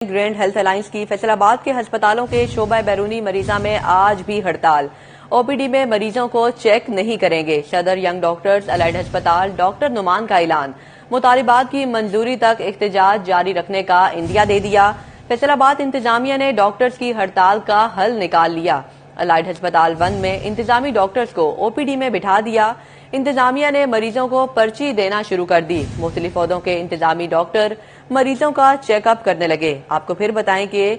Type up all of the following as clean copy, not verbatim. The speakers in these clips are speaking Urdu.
گرینڈ ہیلتھ الائنس کی فیصل آباد کے ہسپتالوں کے شعبہ بیرونی مریضہ میں آج بھی ہڑتال۔ او پی ڈی میں مریضوں کو چیک نہیں کریں گے۔ صدر ینگ ڈاکٹرز الائڈ ہسپتال ڈاکٹر نعمان کا اعلان۔ مطالبات کی منظوری تک احتجاج جاری رکھنے کا عندیہ دے دیا۔ فیصل آباد انتظامیہ نے ڈاکٹرز کی ہڑتال کا حل نکال لیا۔ الائڈ ہسپتال 1 میں انتظامی ڈاکٹرز کو او پی ڈی میں بٹھا دیا۔ انتظامیہ نے مریضوں کو پرچی دینا شروع کر دی۔ مختلف عہدوں کے انتظامی ڈاکٹر مریضوں کا چیک اپ کرنے لگے۔ آپ کو پھر بتائیں کہ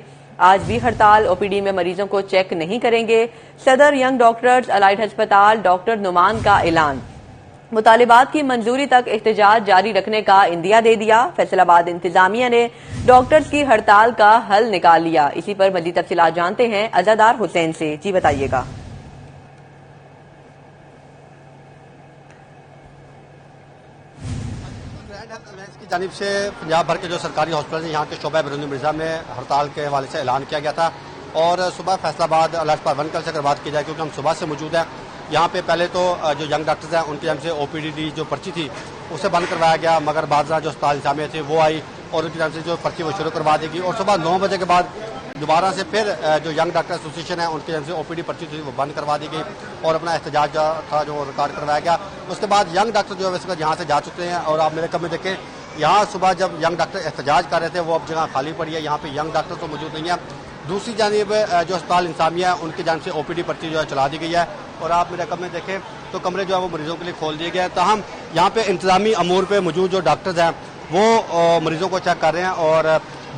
آج بھی ہڑتال، او پی ڈی میں مریضوں کو چیک نہیں کریں گے۔ صدر ینگ ڈاکٹرز الائڈ ہسپتال ڈاکٹر نعمان کا اعلان۔ مطالبات کی منظوری تک احتجاج جاری رکھنے کا عندیہ دے دیا۔ فیصل آباد انتظامیہ نے ڈاکٹرز کی ہڑتال کا حل نکال لیا۔ اسی پر مزید تفصیلات جانتے ہیں عزادار حسین سے۔ جی بتائیے گا۔ کی جانب سے پنجاب بھر کے جو سرکاری ہاسپٹل ہیں یہاں کے شعبہ بیرونی مریضہ میں ہڑتال کے حوالے سے اعلان کیا گیا تھا، اور صبح فیصل آباد الائڈ ہسپتال 1 سے اگر بات کی جائے کیونکہ ہم صبح سے موجود ہیں یہاں پہ، پہلے تو جو ینگ ڈاکٹرز ہیں ان کی جانب سے او پی ڈی جو پرچی تھی اسے بند کروایا گیا، مگر بعض جو اسپتال انتظامیہ تھے وہ آئی اور ان کی جانب سے جو پرچی وہ شروع کروا دی گئی، اور صبح 9 بجے کے بعد دوبارہ سے پھر جو ینگ ڈاکٹر ایسوسیشن ہے ان کی جانب سے او پی ڈی پرچی تھی وہ بند کروا دی گئی اور اپنا احتجاج تھا جو ریکارڈ کروایا گیا۔ اس کے بعد ینگ ڈاکٹر جو ہے اس وقت یہاں سے جا چکے ہیں، اور آپ میرے کم میں دیکھیں یہاں صبح جب ینگ ڈاکٹر احتجاج کر رہے تھے وہ اب جگہ خالی پڑی ہے، یہاں پہ ینگ ڈاکٹر تو موجود نہیں ہے۔ دوسری جانب جو اسپتال انتظامیہ ہے ان کی جانب سے او پی ڈی پرچی جو ہے چلا دی گئی ہے، اور آپ میرے کم میں دیکھیں تو کمرے جو ہے وہ مریضوں کے لیے کھول دیے گئے ہیں۔ تاہم یہاں پہ انتظامی امور پہ موجود جو ڈاکٹرز ہیں وہ مریضوں کو چیک کر رہے ہیں، اور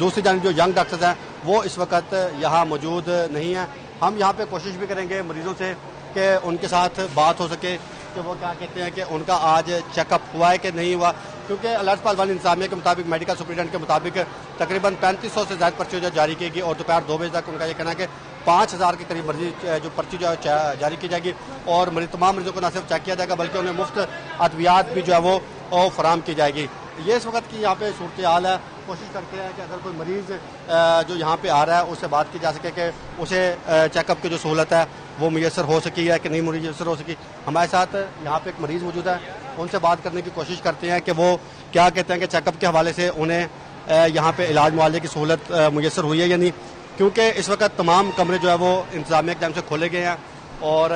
دوسری جانب جو ینگ ڈاکٹرز ہیں وہ اس وقت یہاں موجود نہیں ہیں۔ ہم یہاں پہ کوشش بھی کریں گے مریضوں سے کہ ان کے ساتھ بات ہو سکے کہ وہ کیا کہتے ہیں کہ ان کا آج چیک اپ ہوا ہے کہ نہیں ہوا، کیونکہ الائڈ ہسپتال 1 انتظامیہ کے مطابق، میڈیکل سپرنٹینڈنٹ کے مطابق تقریباً 3500 سے زائد پرچی جو جاری کی گئی، اور دوپہر 2 بجے تک ان کا یہ کہنا ہے کہ 5000 کے قریب مریض جو پرچی جو ہے جاری کی جائے گی، اور تمام مریضوں کو نہ صرف چیک کیا جائے گا بلکہ انہیں مفت ادویات بھی جو ہے وہ فراہم کی جائے گی۔ یہ اس وقت کی یہاں پہ صورتحال ہے۔ کوشش کرتے ہیں کہ اگر کوئی مریض جو یہاں پہ آ رہا ہے اس سے بات کی جا سکے کہ اسے چیک اپ کی جو سہولت ہے وہ میسر ہو سکی ہے کہ نہیں میسر ہو سکی۔ ہمارے ساتھ یہاں پہ ایک مریض موجود ہے، ان سے بات کرنے کی کوشش کرتے ہیں کہ وہ کیا کہتے ہیں کہ چیک اپ کے حوالے سے انہیں یہاں پہ علاج معالجے کی سہولت میسر ہوئی ہے یا نہیں، کیونکہ اس وقت تمام کمرے جو ہے وہ انتظامیہ کی جانب سے کھولے گئے ہیں، اور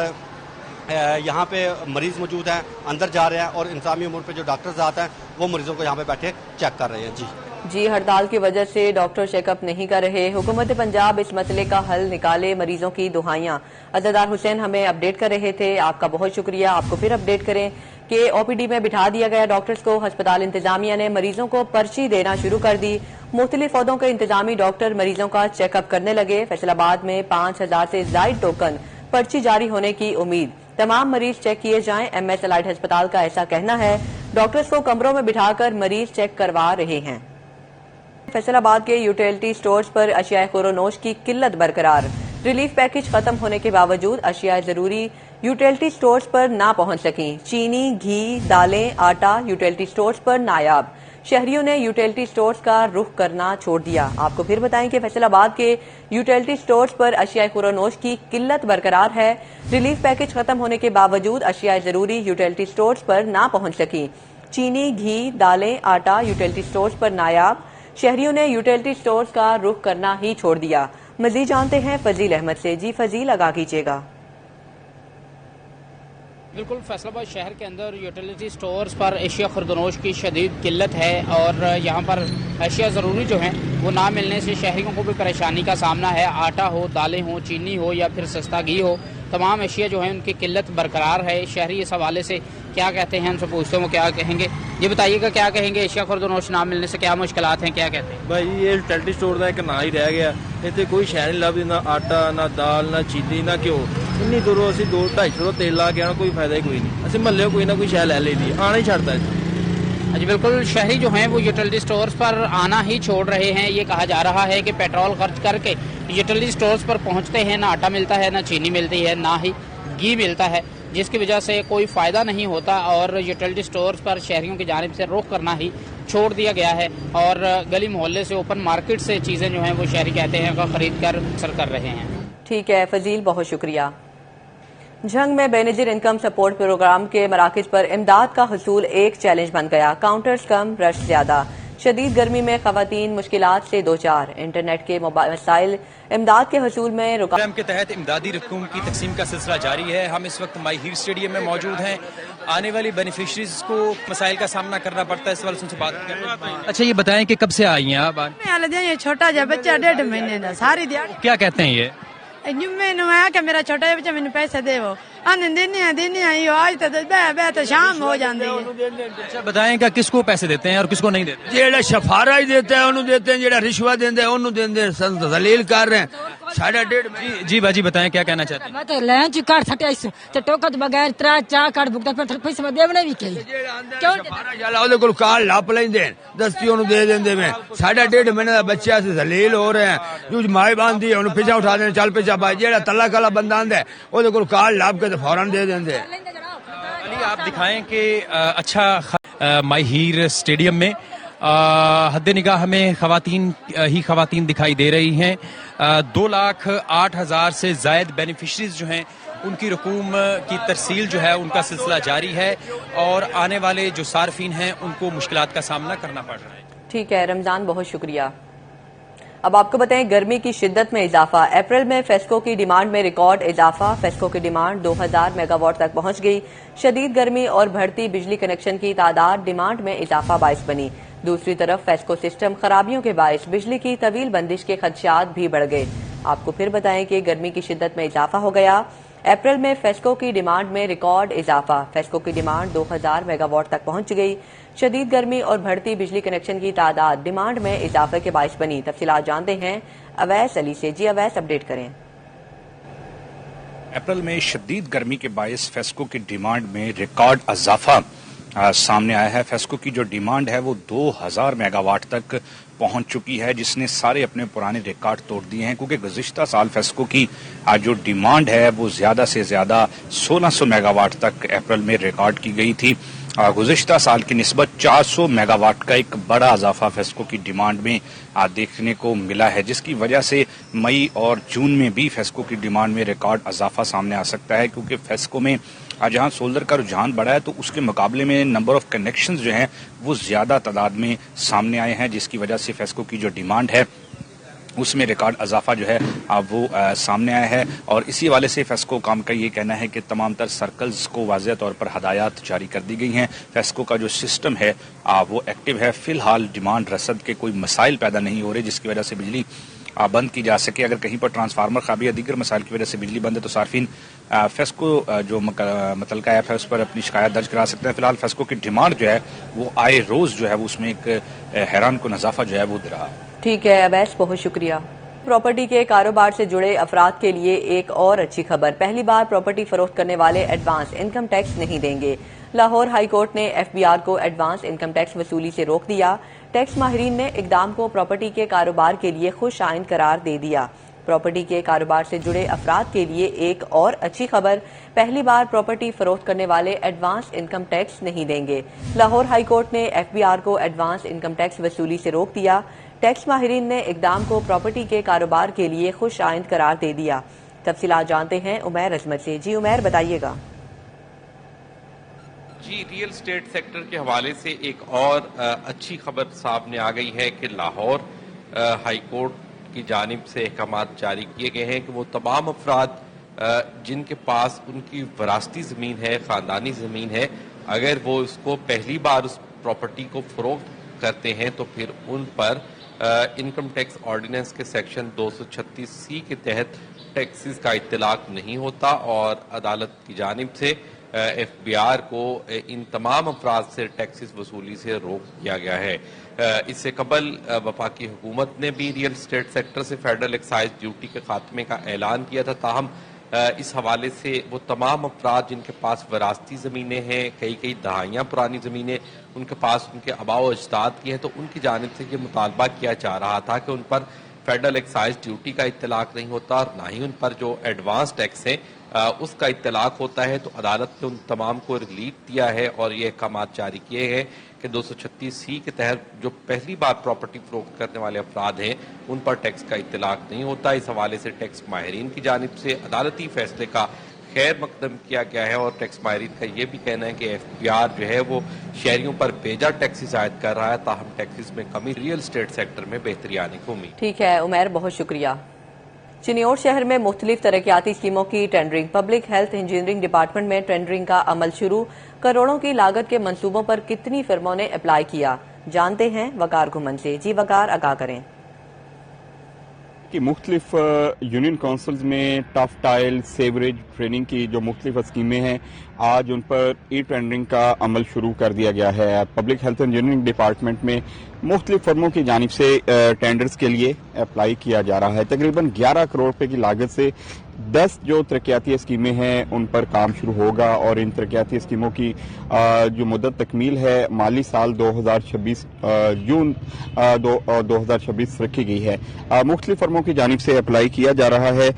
یہاں پہ مریض موجود ہیں اندر جا رہے ہیں، اور انتظامی امور پہ جو ڈاکٹرز آتے ہیں وہ مریضوں کو یہاں پہ بیٹھے چیک کر رہے ہیں۔ جی ہڑتال کی وجہ سے ڈاکٹر چیک اپ نہیں کر رہے، حکومت پنجاب اس مسئلے کا حل نکالے، مریضوں کی دعائیاں۔ عزادار حسین ہمیں اپڈیٹ کر رہے تھے، آپ کا بہت شکریہ۔ آپ کو پھر اپڈیٹ کریں کہ او پی ڈی میں بٹھا دیا گیا ڈاکٹرز کو، ہسپتال انتظامیہ نے مریضوں کو پرچی دینا شروع کر دی۔ مختلف عہدوں کے انتظامی ڈاکٹر مریضوں کا چیک اپ کرنے لگے۔ فیصل آباد میں 5000 سے زائد ٹوکن پرچی جاری ہونے کی امید، تمام مریض چیک کیے جائیں۔ ایم ایس الائڈ ہسپتال کا ایسا کہنا ہے، ڈاکٹرز کو کمروں میں بٹھا کر مریض چیک کروا رہے ہیں۔ فیصل آباد کے یوٹیلٹی سٹورز پر اشیاء خورونوش کی قلت برقرار، ریلیف پیکج ختم ہونے کے باوجود اشیاء ضروری یوٹیلٹی سٹورز پر نہ پہنچ سکیں۔ چینی، گھی، دالیں، آٹا یوٹیلٹی سٹورز پر نایاب، شہریوں نے یوٹیلٹی سٹورز کا رخ کرنا چھوڑ دیا۔ آپ کو پھر بتائیں کہ فیصل آباد کے یوٹیلٹی سٹورز پر اشیاء خورونوش کی قلت برقرار ہے، ریلیف پیکج ختم ہونے کے باوجود اشیاء ضروری یوٹیلٹی سٹورز پر نہ پہنچ سکیں۔ چینی، گھی، دالیں، آٹا یوٹیلٹی سٹورز پر نایاب، شہریوں نے یوٹیلٹی سٹورز کا رخ کرنا ہی چھوڑ دیا۔ مزید جانتے ہیں فضیل احمد سے۔ جی فضیل، آگاہ کیجیے گا۔ بالکل، فیصل آباد شہر کے اندر یوٹیلیٹی سٹورز پر اشیاء خوردنوش کی شدید قلت ہے، اور یہاں پر اشیاء ضروری جو ہیں وہ نہ ملنے سے شہریوں کو بھی پریشانی کا سامنا ہے۔ آٹا ہو، دالیں ہوں، چینی ہو یا پھر سستا گھی ہو، تمام اشیاء جو ہیں ان کی قلت برقرار ہے۔ شہری اس حوالے سے کیا کہتے ہیں، ان سے پوچھتے ہیں وہ کیا کہیں گے۔ یہ بتائیے گا کیا کہیں گے، اشیاء خوردنوش نہ ملنے سے کیا مشکلات ہیں، کیا کہتے ہیں؟ بھائی یہ یوٹیلٹی سٹور کا ایک نا ہی رہ گیا، اتنے کوئی شہ نہیں لبھی، نہ آٹا، نہ دال، نہ چینی، نہ گھیو۔ انی دوروں اسی 200-250 تیل لا کے آنا، کوئی فائدہ ہی کوئی نہیں۔ اسی محلے کوئی نہ کوئی شہ لے لی دی، آنا ہی چھڑتا ہے۔ جی بالکل، شہری جو ہیں وہ یوٹیلٹی سٹورز پر آنا ہی چھوڑ رہے ہیں۔ یہ کہا جا رہا ہے کہ پیٹرول خرچ کر کے یوٹیلٹی سٹورز پر پہنچتے ہیں، نہ آٹا ملتا ہے، نہ چینی ملتی ہے، نہ ہی گھی ملتا ہے، جس کی وجہ سے کوئی فائدہ نہیں ہوتا، اور یوٹیلٹی سٹورز پر شہریوں کی جانب سے رخ کرنا ہی چھوڑ دیا گیا ہے، اور گلی محلے سے، اوپن مارکیٹ سے چیزیں جو ہیں وہ شہری کہتے ہیں کہ خرید کر سر کر رہے ہیں۔ ٹھیک ہے فضیل، بہت شکریہ۔ جھنگ میں بے نظیر انکم سپورٹ پروگرام کے مراکز پر امداد کا حصول ایک چیلنج بن گیا، کاؤنٹرز کم، رش زیادہ۔ شدید گرمی میں خواتین مشکلات سے دوچار، انٹرنیٹ کے مسائل، امداد کے حصول میں پروگرام کے تحت امدادی رقوم کی تقسیم کا سلسلہ جاری ہے۔ ہم اس وقت مائی ہیر اسٹیڈیم میں موجود ہیں۔ آنے والی بینیفیشریز کو مسائل کا سامنا کرنا پڑتا ہے، اس والے سے بات کر رہے ہیں۔ اچھا یہ بتائیں کہ کب سے آئی ہیں آپ؟ یہ چھوٹا جا بچہ 1.5 مہینے کا، ساری دیہڑی کیا کہتے ہیں یہ؟ میں آ کہ میرا چھوٹا جا بچہ مجھے پیسے دے وہ دینی آج تو شام ہو جاتی ہے۔ اچھا بتائیں کہ کس کو پیسے دیتے ہیں اور کس کو نہیں دیتے؟ جیڑا شفارہ ہی دیتا ہے انہوں دیتے ہیں، جیڑا رشوت دیندے ہیں انہوں دیندے ہیں، ذلیل کر رہے ہیں۔ 1.5 جی باجی بتائیں کیا کہنا چاہتے ہیں؟ میں تو لینچ کارڈ سٹیا تے ٹوکن بغیر 3-4 کارڈ بکتا پھر پیسے میں دیونے بھی کئی شفارہ جالا اودے کول کارڈ لاپ لیندے ہیں، دستی انہوں دے دیندے میں 1.5 مہینے دا بچہ سے ذلیل ہو رہے ہیں۔ جو مائی باندھی ہے انہوں پیچھے اٹھا دیں، چل پیچھے پائے، جیڑا تلا کلا بندہ آندا ہے اودے کول کارڈ لاپ کے فوراً دے دیندے۔ علی آپ دکھائیں کہ اچھا مائی ہیر اسٹیڈیم میں حد نگاہ ہمیں خواتین دکھائی دے رہی ہیں۔ 2,08,000 سے زائد بینیفیشریز جو ہیں ان کی رقوم کی ترسیل جو ہے ان کا سلسلہ جاری ہے، اور آنے والے جو صارفین ہیں ان کو مشکلات کا سامنا کرنا پڑ رہا ہے۔ ٹھیک ہے رمضان، بہت شکریہ۔ اب آپ کو بتائیں گرمی کی شدت میں اضافہ، اپریل میں فیسکو کی ڈیمانڈ میں ریکارڈ اضافہ، فیسکو کی ڈیمانڈ 2000 میگا واٹ تک پہنچ گئی۔ شدید گرمی اور بڑھتی بجلی کنیکشن کی تعداد ڈیمانڈ میں اضافہ باعث بنی۔ دوسری طرف فیسکو سسٹم خرابیوں کے باعث بجلی کی طویل بندش کے خدشات بھی بڑھ گئے۔ آپ کو پھر بتائیں کہ گرمی کی شدت میں اضافہ ہو گیا۔ اپریل میں فیسکو کی ڈیمانڈ میں ریکارڈ اضافہ، فیسکو کی ڈیمانڈ 2000 میگا واٹ تک پہنچ گئی۔ شدید گرمی اور بڑھتی بجلی کنیکشن کی تعداد ڈیمانڈ میں اضافے کے باعث بنی۔ تفصیلات جانتے ہیں اویس علی سے۔ جی اویس، اپڈیٹ کریں۔ اپریل میں شدید گرمی کے باعث فیسکو کی ڈیمانڈ میں ریکارڈ اضافہ سامنے آیا ہے۔ فیسکو کی جو ڈیمانڈ ہے وہ 2000 میگا واٹ تک پہنچ چکی ہے، جس نے سارے اپنے پرانے ریکارڈ توڑ دیے ہیں، کیونکہ گزشتہ سال فیسکو کی جو ڈیمانڈ ہے وہ زیادہ سے زیادہ 1600 میگا واٹ تک اپریل میں ریکارڈ کی گئی تھی۔ گزشتہ سال کی نسبت 400 میگا واٹ کا ایک بڑا اضافہ فیسکو کی ڈیمانڈ میں دیکھنے کو ملا ہے، جس کی وجہ سے مئی اور جون میں بھی فیسکو کی ڈیمانڈ میں ریکارڈ اضافہ سامنے آ سکتا ہے، کیونکہ فیسکو میں جہاں سولر کا رجحان بڑھا ہے تو اس کے مقابلے میں نمبر آف کنیکشنز جو ہیں وہ زیادہ تعداد میں سامنے آئے ہیں، جس کی وجہ سے فیسکو کی جو ڈیمانڈ ہے اس میں ریکارڈ اضافہ جو ہے وہ سامنے آیا ہے۔ اور اسی حوالے سے فیسکو کام کا یہ کہنا ہے کہ تمام تر سرکلز کو واضح طور پر ہدایات جاری کر دی گئی ہیں۔ فیسکو کا جو سسٹم ہے وہ ایکٹیو ہے۔ فی الحال ڈیمانڈ رسد کے کوئی مسائل پیدا نہیں ہو رہے جس کی وجہ سے بجلی بند کی جا سکے۔ اگر کہیں پر ٹرانسفارمر خرابی یا دیگر مسائل کی وجہ سے بجلی بند ہے تو صارفین فیسکو جو متعلقہ ایپ ہے اس پر اپنی شکایت درج کرا سکتے ہیں۔ فی الحال فیسکو کی ڈیمانڈ جو ہے وہ آئے روز جو ہے وہ اس میں ایک حیران کن اضافہ جو ہے وہ دے رہا ہے۔ ٹھیک ہے اویس، بہت شکریہ۔ پراپرٹی کے کاروبار سے جڑے افراد کے لیے ایک اور اچھی خبر، پہلی بار پراپرٹی فروخت کرنے والے ایڈوانس انکم ٹیکس نہیں دیں گے۔ لاہور ہائی کورٹ نے ایف بی آر کو ایڈوانس انکم ٹیکس وصولی سے روک دیا۔ ٹیکس ماہرین نے اقدام کو پراپرٹی کے کاروبار کے لیے خوش آئند قرار دے دیا۔ پراپرٹی کے کاروبار سے جڑے افراد کے لیے ایک اور اچھی خبر، پہلی بار پراپرٹی فروخت کرنے والے ایڈوانس انکم ٹیکس نہیں دیں گے۔ لاہور ہائی کورٹ نے ایف بی آر کو ایڈوانس انکم ٹیکس وصولی سے روک دیا۔ ٹیکس ماہرین نے اقدام کو پراپرٹی کے کاروبار کے لیے خوش آئند قرار دے دیا۔ تفصیلات جانتے ہیں عمیر عظمت سے۔ جی عمیر، بتائیے گا۔ جی ریئل اسٹیٹ سیکٹر کے حوالے سے ایک اور اچھی خبر سامنے آ گئی ہے کہ لاہور ہائی کورٹ کی جانب سے احکامات جاری کیے گئے ہیں کہ وہ تمام افراد جن کے پاس ان کی وراثتی زمین ہے، خاندانی زمین ہے، اگر وہ اس کو پہلی بار اس پراپرٹی کو فروخت کرتے ہیں تو پھر ان پر انکم ٹیکس آرڈیننس کے سیکشن 236C کے تحت ٹیکسز کا اطلاق نہیں ہوتا، اور عدالت کی جانب سے ایف بی آر کو ان تمام افراد سے ٹیکسز وصولی سے روک دیا گیا ہے۔ اس سے قبل وفاقی حکومت نے بھی ریئل اسٹیٹ سیکٹر سے فیڈرل ایکسائز ڈیوٹی کے خاتمے کا اعلان کیا تھا، تاہم اس حوالے سے وہ تمام افراد جن کے پاس وراثتی زمینیں ہیں، کئی دہائیاں پرانی زمینیں ان کے پاس ان کے آباء و اجداد کی ہیں، تو ان کی جانب سے یہ مطالبہ کیا جا رہا تھا کہ ان پر فیڈرل ایکسائز ڈیوٹی کا اطلاق نہیں ہوتا اور نہ ہی ان پر جو ایڈوانس ٹیکس ہے اس کا اطلاق ہوتا ہے۔ تو عدالت نے ان تمام کو ریلیف دیا ہے اور یہ احکامات جاری کیے ہیں کہ 236C کے تحت جو پہلی بار پراپرٹی فروخت کرنے والے افراد ہیں ان پر ٹیکس کا اطلاق نہیں ہوتا۔ اس حوالے سے ٹیکس ماہرین کی جانب سے عدالتی فیصلے کا خیر مقدم کیا گیا ہے، اور ٹیکس ماہرین کا یہ بھی کہنا ہے کہ FPR جو ہے وہ شہریوں پر بیجا ٹیکسز عائد کر رہا ہے، تاہم ٹیکسز میں کمی، ریئل اسٹیٹ سیکٹر میں بہتری آنے کی امید۔ ٹھیک ہے عمیر، بہت شکریہ۔ چنیوٹ شہر میں مختلف ترقیاتی اسکیموں کی tendering, public health engineering department میں ٹینڈرنگ کا عمل شروع، کروڑوں کی لاگت کے منصوبوں پر کتنی فرموں نے اپلائی کیا، جانتے ہیں وقار گھمن سے۔ جی وقار، آگاہ کریں۔ کہ مختلف یونین کونسلز میں ٹف ٹائل سیوریج ٹریننگ کی جو مختلف اسکیمیں ہیں، آج ان پر ای ٹینڈرنگ کا عمل شروع کر دیا گیا ہے۔ پبلک ہیلتھ انجینئرنگ ڈپارٹمنٹ میں مختلف فرموں کی جانب سے ٹینڈرز کے لیے اپلائی کیا جا رہا ہے۔ تقریباً 11 کروڑ روپے کی لاگت سے 10 جو ترقیاتی اسکیمیں ہیں ان پر کام شروع ہوگا، اور ان ترقیاتی اسکیموں کی جو مدت تکمیل ہے مالی سال 2026 جون 2026 رکھی گئی ہے۔ مختلف فرموں کی جانب سے اپلائی کیا جا رہا ہے۔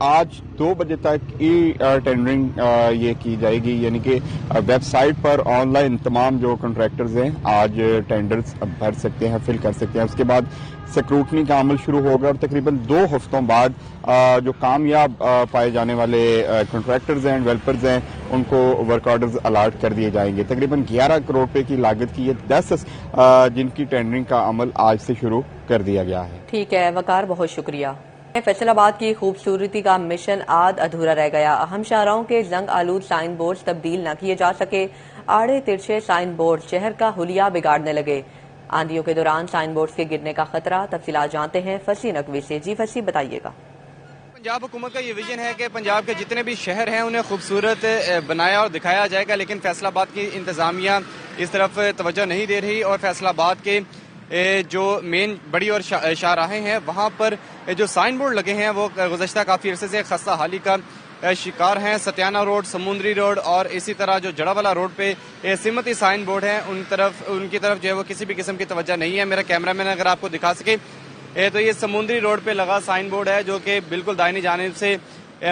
آج 2 بجے تک ای ٹینڈرنگ یہ کی جائے گی، یعنی کہ ویب سائٹ پر آن لائن تمام جو کنٹریکٹرز ہیں آج ٹینڈرز بھر سکتے ہیں، فل کر سکتے ہیں۔ اس کے بعد سکروٹنی کا عمل شروع ہوگا، اور تقریباً 2 ہفتوں بعد جو کامیاب پائے جانے والے کنٹریکٹرز ہیں، ڈیولپرز ہیں، ان کو ورک آرڈرز الاٹ کر دیے جائیں گے۔ تقریباً 11 کروڑ روپے کی لاگت کی یہ 10 جن کی ٹینڈرنگ کا عمل آج سے شروع کر دیا گیا ہے۔ ٹھیک ہے وقار، بہت شکریہ۔ فیصل آباد کی خوبصورتی کا مشن آدھ ادھورا رہ گیا، اہم شاہراہوں کے زنگ آلود سائن بورڈ تبدیل نہ کیے جا سکے، آڑے ترچھے سائن بورڈ شہر کا حلیہ بگاڑنے لگے، آندھیوں کے دوران سائن بورڈ کے گرنے کا خطرہ۔ تفصیلات جانتے ہیں فصیح نقوی سے۔ جی فصیح، بتائیے گا۔ پنجاب حکومت کا یہ ویژن ہے کہ پنجاب کے جتنے بھی شہر ہیں انہیں خوبصورت بنایا اور دکھایا جائے گا، لیکن فیصل آباد کی انتظامیہ اس طرف توجہ نہیں دے رہی، اور فیصل آباد کے جو مین بڑی اور شاہراہیں ہیں وہاں پر جو سائن بورڈ لگے ہیں وہ گزشتہ کافی عرصے سے خستہ حالی کا شکار ہیں۔ ستیانہ روڈ، سمندری روڈ اور اسی طرح جو جڑا والا روڈ پہ سمتی سائن بورڈ ہیں ان کی طرف جو ہے وہ کسی بھی قسم کی توجہ نہیں ہے۔ میرا کیمرہ مین اگر آپ کو دکھا سکے تو یہ سمندری روڈ پہ لگا سائن بورڈ ہے جو کہ بالکل دائنی جانب سے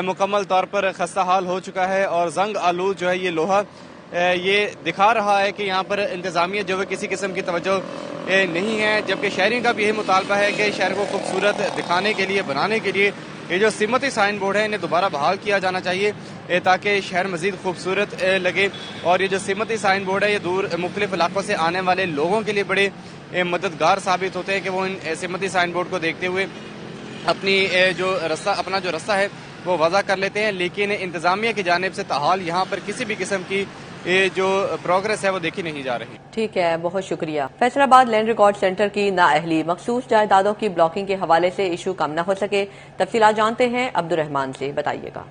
مکمل طور پر خستہ حال ہو چکا ہے، اور زنگ آلود جو ہے یہ لوہا یہ دکھا رہا ہے کہ یہاں پر انتظامیہ جو ہے کسی قسم کی توجہ نہیں ہے، جبکہ شہریوں کا بھی یہی مطالبہ ہے کہ شہر کو خوبصورت دکھانے کے لیے، بنانے کے لیے یہ جو سمتی سائن بورڈ ہے انہیں دوبارہ بحال کیا جانا چاہیے تاکہ شہر مزید خوبصورت لگے، اور یہ جو سمتی سائن بورڈ ہے یہ دور مختلف علاقوں سے آنے والے لوگوں کے لیے بڑے مددگار ثابت ہوتے ہیں کہ وہ ان سمتی سائن بورڈ کو دیکھتے ہوئے اپنا جو رستہ ہے وہ وضع کر لیتے ہیں، لیکن انتظامیہ کی جانب سے تاحال یہاں پر کسی بھی قسم کی جو پروگرس ہے وہ دیکھی نہیں جا رہی۔ ٹھیک ہے، بہت شکریہ۔ فیصل آباد لینڈ ریکارڈ سینٹر کی نااہلی، مخصوص جائیدادوں کی بلاکنگ کے حوالے سے ایشو کم نہ ہو سکے۔ تفصیلات جانتے ہیں عبدالرحمان سے، بتائیے گا۔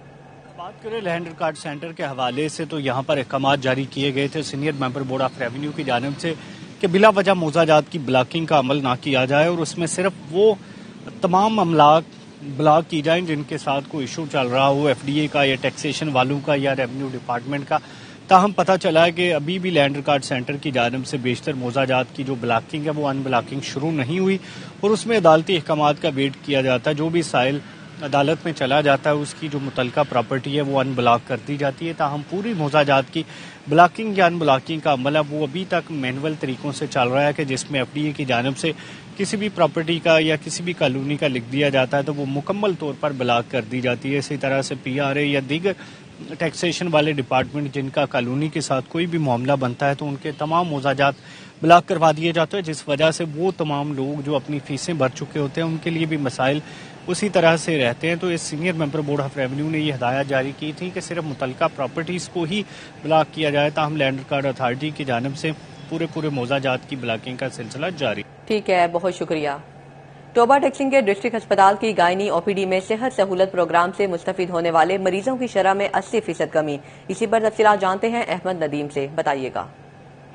بات کریں لینڈ ریکارڈ سینٹر کے حوالے سے تو یہاں پر احکامات جاری کیے گئے تھے senior member board of revenue کی جانب سے کہ بلا وجہ موضوع جات کی بلاکنگ کا عمل نہ کیا جائے، اور اس میں صرف وہ تمام املاک بلاک کی جائیں جن کے ساتھ کوئی ایشو چل رہا ہو، FDA کا یا ٹیکسیشن والوں کا یا ریونیو ڈپارٹمنٹ کا۔ تاہم پتہ چلا ہے کہ ابھی بھی لینڈ ریکارڈ سینٹر کی جانب سے بیشتر موضوع جات کی جو بلاکنگ ہے وہ ان بلاکنگ شروع نہیں ہوئی، اور اس میں عدالتی احکامات کا ویٹ کیا جاتا ہے۔ جو بھی سائل عدالت میں چلا جاتا ہے اس کی جو متعلقہ پراپرٹی ہے وہ ان بلاک کر دی جاتی ہے۔ تاہم پوری موضوع جات کی بلاکنگ یا ان بلاکنگ کا عمل ہے وہ ابھی تک مینول طریقوں سے چل رہا ہے کہ جس میں FDA کی جانب سے کسی بھی پراپرٹی کا یا کسی بھی کالونی کا لکھ دیا جاتا ہے تو وہ مکمل طور پر بلاک کر دی جاتی ہے۔ اسی طرح سے PRA یا دیگر ٹیکسیشن والے ڈپارٹمنٹ جن کا کالونی کے ساتھ کوئی بھی معاملہ بنتا ہے تو ان کے تمام موضوع جات بلاک کروا دیے جاتے ہیں، جس وجہ سے وہ تمام لوگ جو اپنی فیسیں بھر چکے ہوتے ہیں ان کے لیے بھی مسائل اسی طرح سے رہتے ہیں۔ تو اس senior member board of revenue نے یہ ہدایت جاری کی تھی کہ صرف متعلقہ پراپرٹیز کو ہی بلاک کیا جائے، تاہم لینڈ ریکارڈ اتھارٹی کی جانب سے پورے موضوع جات کی بلاکنگ کا سلسلہ جاری۔ ٹھیک ہے، بہت شکریہ۔ ٹوبہ ٹیکسنگ کے ڈسٹرکٹ ہسپتال کی گائنی OPD میں صحت سہولت پروگرام سے مستفید ہونے والے مریضوں کی شرح میں 80% کمی۔ اسی پر تفصیلات جانتے ہیں احمد ندیم سے، بتائیے گا۔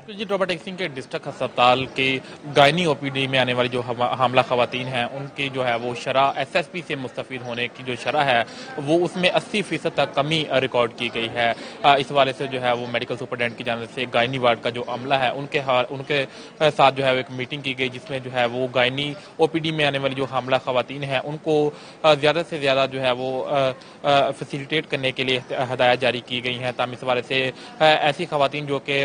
جی، ٹوبہ ٹیکسنگ کے ڈسٹرکٹ ہسپتال کے گائنی OPD میں آنے والی جو حاملہ خواتین ہیں ان کی جو ہے وہ شرح SSP سے مستفید ہونے کی جو شرح ہے وہ اس میں 80% تک کمی ریکارڈ کی گئی ہے۔ اس حوالے سے جو ہے وہ میڈیکل سپرنٹینڈنٹ کی جانب سے گائنی وارڈ کا جو عملہ ہے ان کے ساتھ جو ہے ایک میٹنگ کی گئی جس میں جو ہے وہ گائنی OPD میں آنے والی جو حاملہ خواتین ہیں ان کو زیادہ سے زیادہ جو ہے وہ فیسیلیٹیٹ کرنے کے لیے ہدایات جاری کی گئی ہیں، تاکہ اس حوالے سے ایسی خواتین جو کہ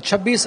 26